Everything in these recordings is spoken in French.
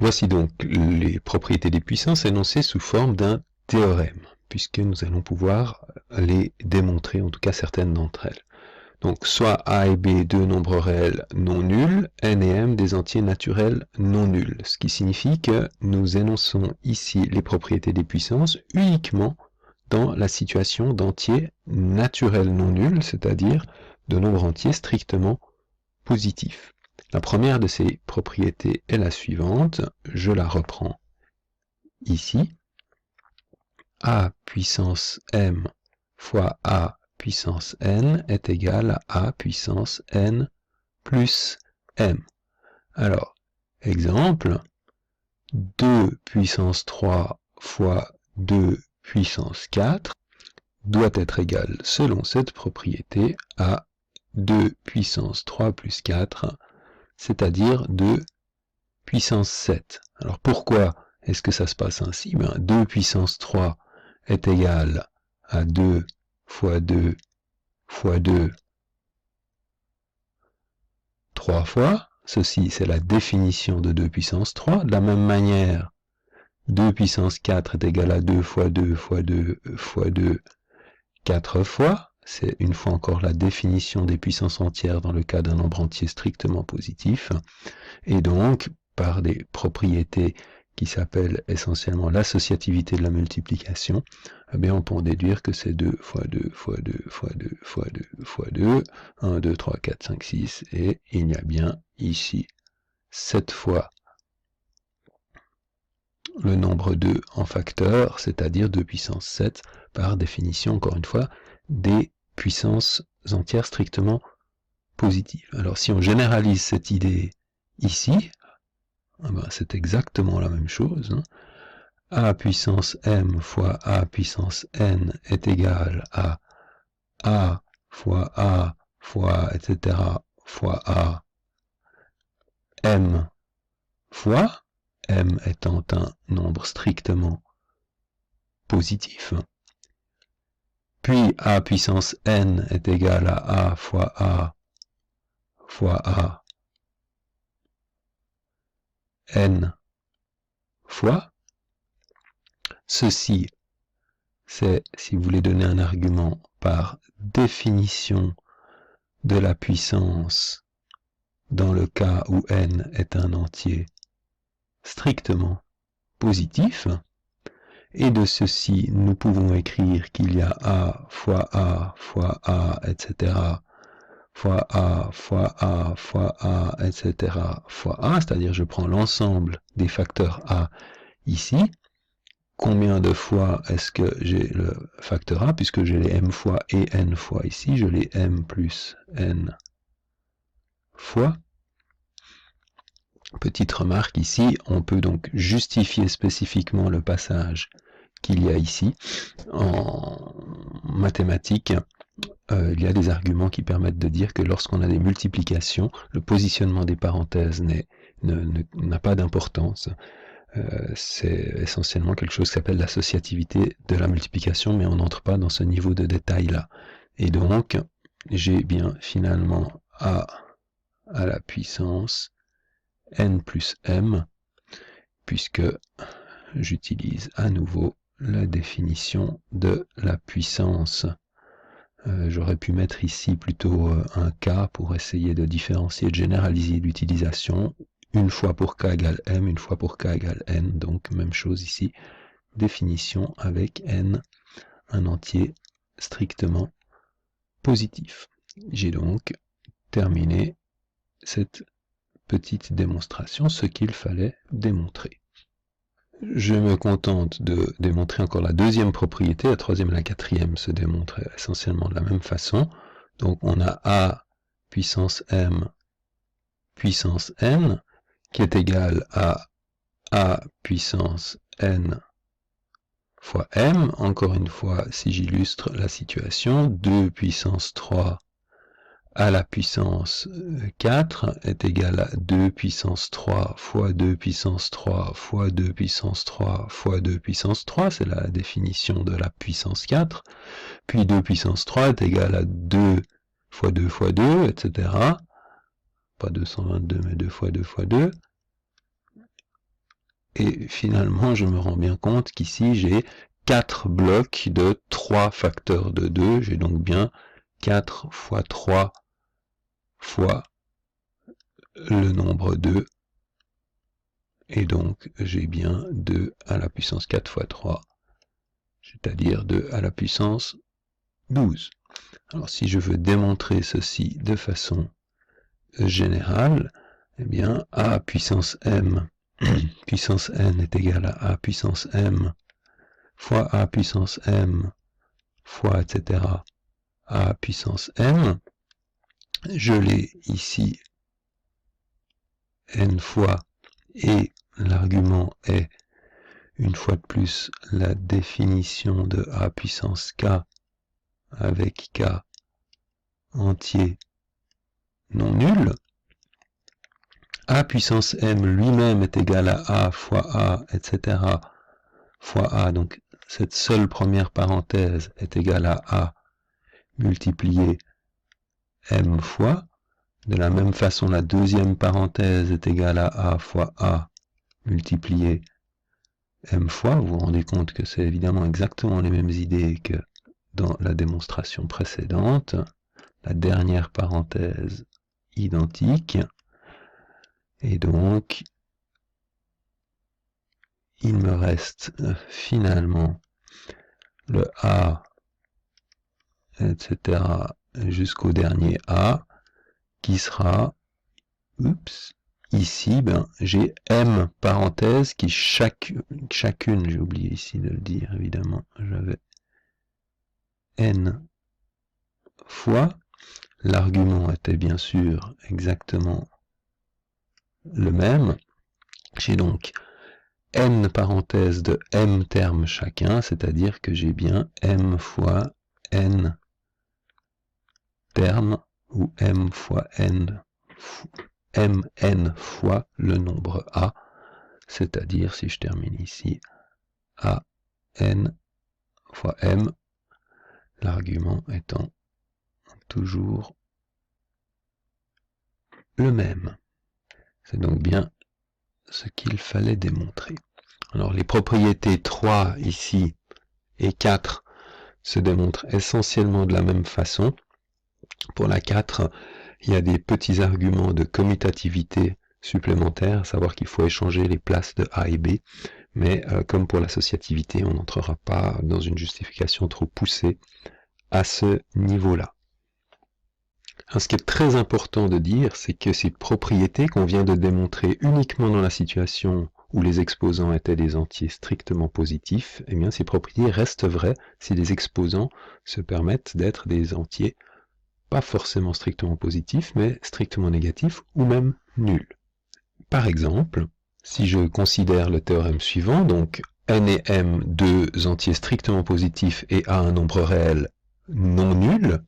Voici donc les propriétés des puissances énoncées sous forme d'un théorème, puisque nous allons pouvoir les démontrer, en tout cas certaines d'entre elles. Donc soit A et B deux nombres réels non nuls, N et M des entiers naturels non nuls, ce qui signifie que nous énonçons ici les propriétés des puissances uniquement dans la situation d'entiers naturels non nuls, c'est-à-dire de nombres entiers strictement positifs. La première de ces propriétés est la suivante, je la reprends ici. A puissance M fois A puissance N est égal à A puissance N plus M. Alors, exemple, 2 puissance 3 fois 2 puissance 4 doit être égal, selon cette propriété, à 2 puissance 3 plus 4, c'est-à-dire 2 puissance 7. Alors pourquoi est-ce que ça se passe ainsi? 2 puissance 3 est égal à 2 fois 2 fois 2, 3 fois. Ceci, c'est la définition de 2 puissance 3. De la même manière, 2 puissance 4 est égal à 2 fois 2 fois 2 fois 2, 4 fois. C'est une fois encore la définition des puissances entières dans le cas d'un nombre entier strictement positif. Et donc, par des propriétés qui s'appellent essentiellement l'associativité de la multiplication, eh bien on peut en déduire que c'est 2 fois 2 fois 2 fois 2 fois 2 fois 2, 1, 2, 3, 4, 5, 6, et il y a bien ici 7 fois le nombre 2 en facteur, c'est-à-dire 2 puissance 7, par définition, encore une fois, des puissances entières strictement positives. Alors si on généralise cette idée ici, c'est exactement la même chose. A puissance M fois A puissance N est égal à A fois A fois etc. fois A M fois, M étant un nombre strictement positif. Puis A puissance N est égal à A fois A fois A N fois. Ceci, c'est, si vous voulez donner un argument, par définition de la puissance dans le cas où n est un entier strictement positif. Et de ceci, nous pouvons écrire qu'il y a A fois A fois A, etc., fois A fois A fois A, etc., fois A, c'est-à-dire je prends l'ensemble des facteurs A ici. Combien de fois est-ce que j'ai le facteur A, puisque j'ai les m fois et n fois ici, je l'ai m plus n fois. Petite remarque ici, on peut donc justifier spécifiquement le passage qu'il y a ici. En mathématiques, il y a des arguments qui permettent de dire que lorsqu'on a des multiplications, le positionnement des parenthèses n'a pas d'importance. C'est essentiellement quelque chose qui s'appelle l'associativité de la multiplication, mais on n'entre pas dans ce niveau de détail-là. Et donc, j'ai bien finalement A à la puissance n plus m, puisque j'utilise à nouveau la définition de la puissance. J'aurais pu mettre ici plutôt un k pour essayer de différencier, de généraliser l'utilisation. Une fois pour k égale m, une fois pour k égale n, donc même chose ici, définition avec n, un entier strictement positif. J'ai donc terminé cette petite démonstration, ce qu'il fallait démontrer. Je me contente de démontrer encore la deuxième propriété, la troisième et la quatrième se démontrent essentiellement de la même façon. Donc on a A puissance m puissance n, qui est égal à A puissance n fois m. Encore une fois, si j'illustre la situation, 2 puissance 3 à la puissance 4 est égal à 2 puissance 3 fois 2 puissance 3 fois 2 puissance 3 fois 2 puissance 3, c'est la définition de la puissance 4. Puis 2 puissance 3 est égal à 2 fois 2 fois 2, etc. Pas 222, mais 2 fois 2 fois 2. Et finalement, je me rends bien compte qu'ici, j'ai 4 blocs de 3 facteurs de 2. J'ai donc bien 4 fois 3 fois le nombre 2. Et donc, j'ai bien 2 à la puissance 4 fois 3, c'est-à-dire 2 à la puissance 12. Alors, si je veux démontrer ceci de façon générale, eh bien, a puissance m puissance n est égal à a puissance m fois a puissance m fois, etc., a puissance m. Je l'ai ici n fois, et l'argument est, une fois de plus, la définition de a puissance k avec k entier non nul. A puissance m lui-même est égal à a fois a, etc., fois a, donc cette seule première parenthèse est égale à a multiplié m fois. De la même façon, la deuxième parenthèse est égale à a fois a multiplié m fois. Vous vous rendez compte que c'est évidemment exactement les mêmes idées que dans la démonstration précédente. La dernière parenthèse identique. Et donc, il me reste finalement le a, etc., jusqu'au dernier a, qui sera, ici, j'ai m parenthèses qui chacune, j'ai oublié ici de le dire, évidemment, j'avais n fois, l'argument était bien sûr exactement le même, j'ai donc n parenthèses de m termes chacun, c'est-à-dire que j'ai bien m fois n termes, ou m fois n, mn fois le nombre a, c'est-à-dire, si je termine ici, a n fois m, l'argument étant toujours le même. C'est donc bien ce qu'il fallait démontrer. Alors les propriétés 3 ici et 4 se démontrent essentiellement de la même façon. Pour la 4, il y a des petits arguments de commutativité supplémentaires, à savoir qu'il faut échanger les places de A et B, mais comme pour l'associativité, on n'entrera pas dans une justification trop poussée à ce niveau-là. Ce qui est très important de dire, c'est que ces propriétés qu'on vient de démontrer uniquement dans la situation où les exposants étaient des entiers strictement positifs, eh bien ces propriétés restent vraies si les exposants se permettent d'être des entiers pas forcément strictement positifs, mais strictement négatifs ou même nuls. Par exemple, si je considère le théorème suivant, donc n et m, deux entiers strictement positifs et a un nombre réel non nul,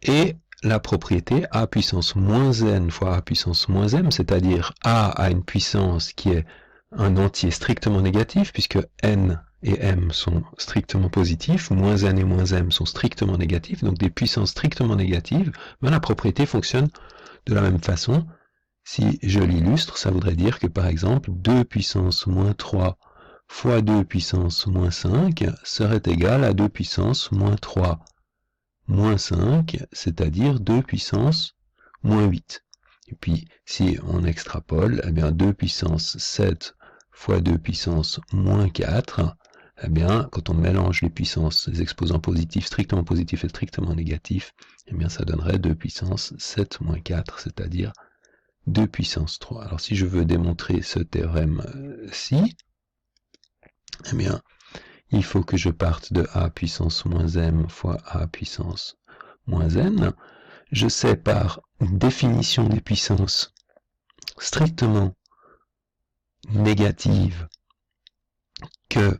et la propriété a puissance moins n fois a puissance moins m, c'est-à-dire a une puissance qui est un entier strictement négatif, puisque n et m sont strictement positifs, moins n et moins m sont strictement négatifs, donc des puissances strictement négatives, la propriété fonctionne de la même façon. Si je l'illustre, ça voudrait dire que par exemple 2 puissance moins 3 fois 2 puissance moins 5 serait égal à 2 puissance moins 3 moins 5, c'est-à-dire 2 puissance moins 8. Et puis, si on extrapole, eh bien 2 puissance 7 fois 2 puissance moins 4, eh bien, quand on mélange les puissances, les exposants positifs, strictement positifs et strictement négatifs, eh bien, ça donnerait 2 puissance 7 moins 4, c'est-à-dire 2 puissance 3. Alors, si je veux démontrer ce théorème-ci, eh bien, il faut que je parte de a puissance moins m fois a puissance moins n. Je sais par définition des puissances strictement négatives que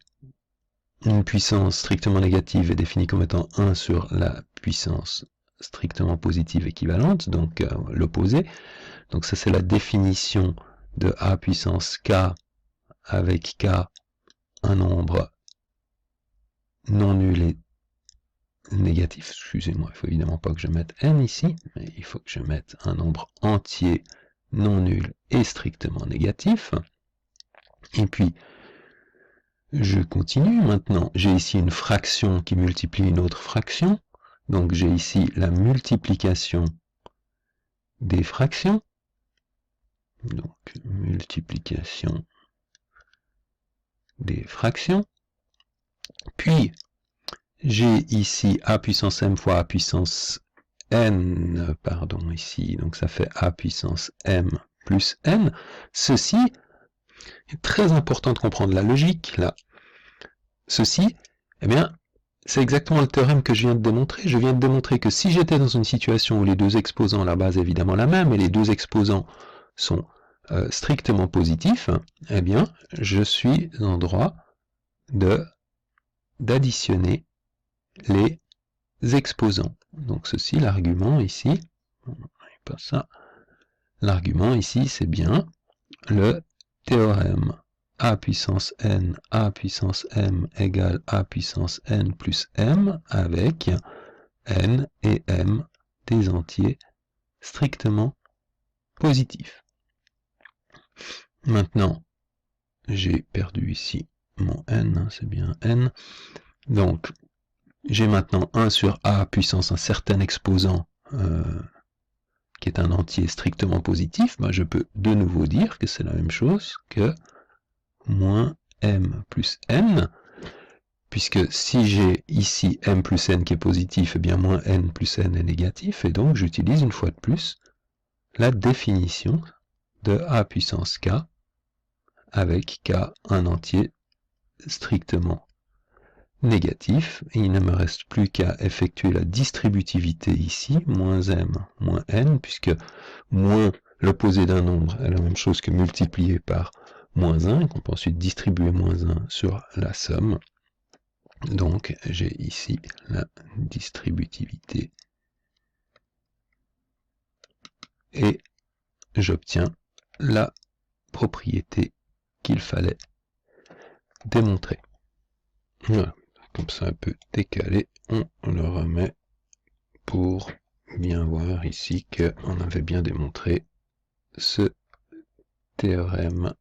une puissance strictement négative est définie comme étant 1 sur la puissance strictement positive équivalente, donc l'opposé. Donc ça c'est la définition de a puissance k avec k, un nombre non nul et négatif. Excusez-moi, il faut évidemment pas que je mette n ici, mais il faut que je mette un nombre entier non nul et strictement négatif. Et puis, je continue maintenant. J'ai ici une fraction qui multiplie une autre fraction. Donc j'ai ici la multiplication des fractions. Donc multiplication des fractions. Puis j'ai ici a puissance m fois a puissance n, pardon, ici, donc ça fait a puissance m plus n. Ceci est très important de comprendre la logique, là. Ceci, eh bien, c'est exactement le théorème que je viens de démontrer. Je viens de démontrer que si j'étais dans une situation où les deux exposants, la base est évidemment la même, et les deux exposants sont strictement positifs, eh bien, je suis en droit d'additionner les exposants. Donc ceci, l'argument ici, pas ça. L'argument ici, c'est bien le théorème a puissance n égale a puissance n plus m avec n et m des entiers strictement positifs. Maintenant, j'ai perdu ici mon n, c'est bien n. Donc, j'ai maintenant 1 sur a puissance un certain exposant qui est un entier strictement positif. Ben, je peux de nouveau dire que c'est la même chose que moins m plus n, puisque si j'ai ici m plus n qui est positif, eh bien moins n plus n est négatif, et donc j'utilise une fois de plus la définition de a puissance k, avec k un entier strictement négatif, et il ne me reste plus qu'à effectuer la distributivité ici, moins m, moins n, puisque moins l'opposé d'un nombre est la même chose que multiplié par moins 1, qu'on peut ensuite distribuer moins 1 sur la somme. Donc j'ai ici la distributivité et j'obtiens la propriété qu'il fallait démontrer. Voilà, comme ça un peu décalé, on le remet pour bien voir ici qu'on avait bien démontré ce théorème-ci.